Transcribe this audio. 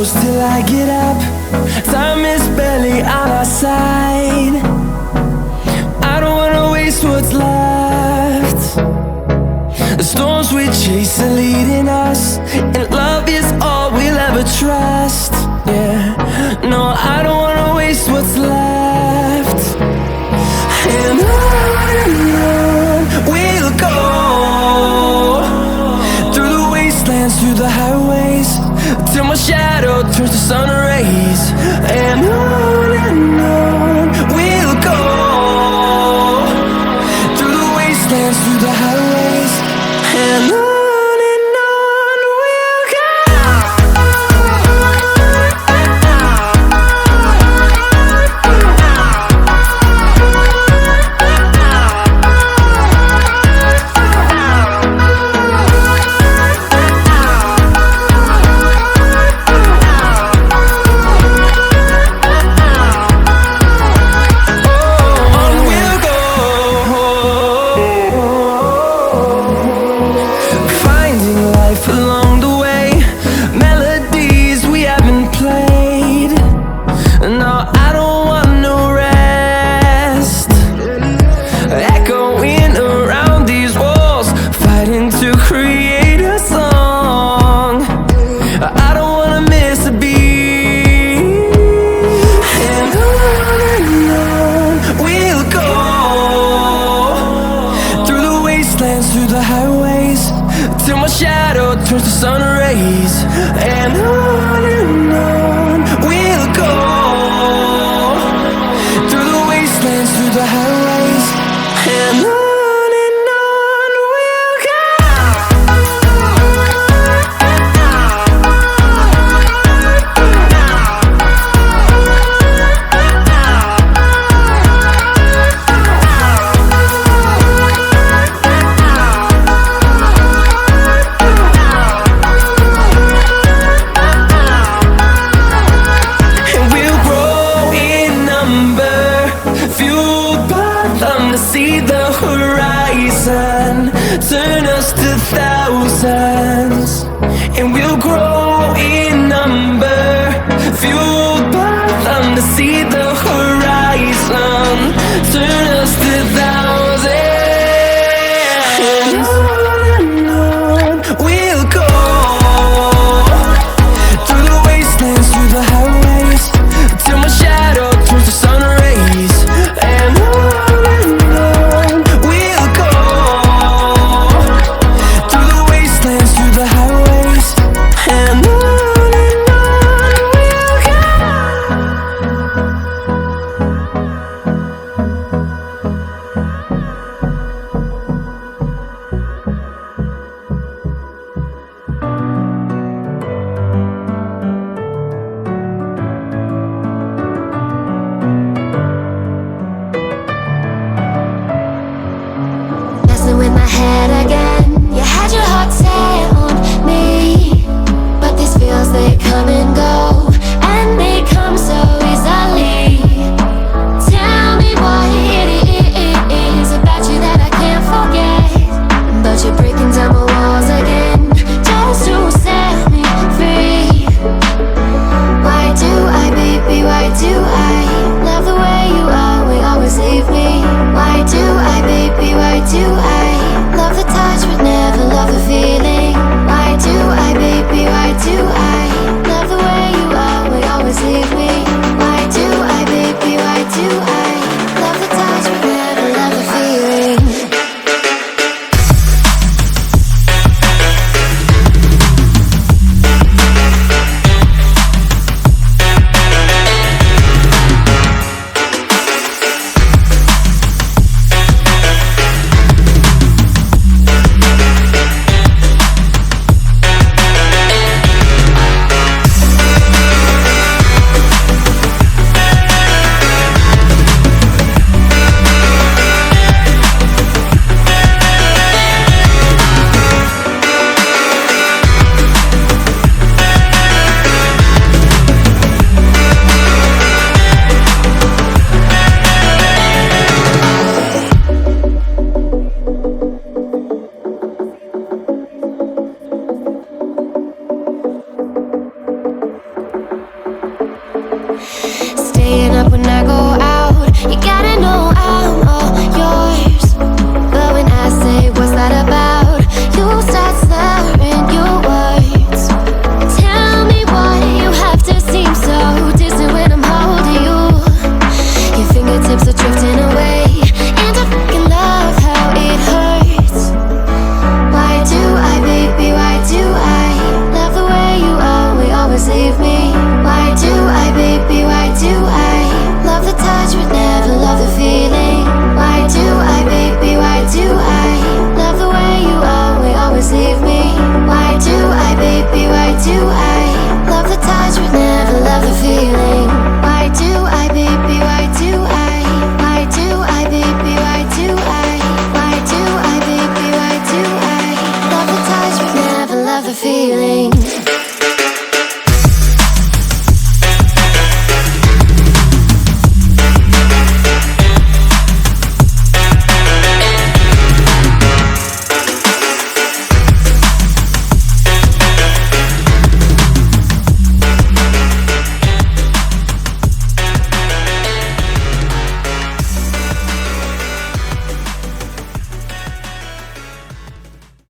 close till I get up. Time is barely on our side. I don't wanna waste what's left. The storms we chase are leading us, and love is all we'll ever trust. Yeah, no, I don't wanna waste what's left. And on we'll go, through the wastelands, through the highways, till my shadow turns to sun rays. And on we'll go, through the wastelands, through the highways, and on. Through the highways, till my shadow turns to sun rays. And on we'll go, through the wastelands, through the highways, and on. See the horizon turn us to thousands, and we'll grow in number, fueled by them. To see the horizon turn us to thousands, and on we'll go, through the wastelands, through the highways, till my shadow turns to sun rays. And staying up when I go out. You gotta know I'm all yours. But when I say what's that about, you start slurring your words. Tell me why you have to seem so distant when I'm holding you. Your fingertips are drifting away, and I fucking love how it hurts. Why do I, baby, why do I love the way you always leave me? Why do I, baby, why do I love the touch but never love the feeling? Why do I, baby, why do I love the way you always leave me? Why do I, baby, why do I love the touch but never love the feeling? Why do I, baby, why do I? Why do I, baby, why do I? Why do I, baby, why do I love the touch but never love the feeling?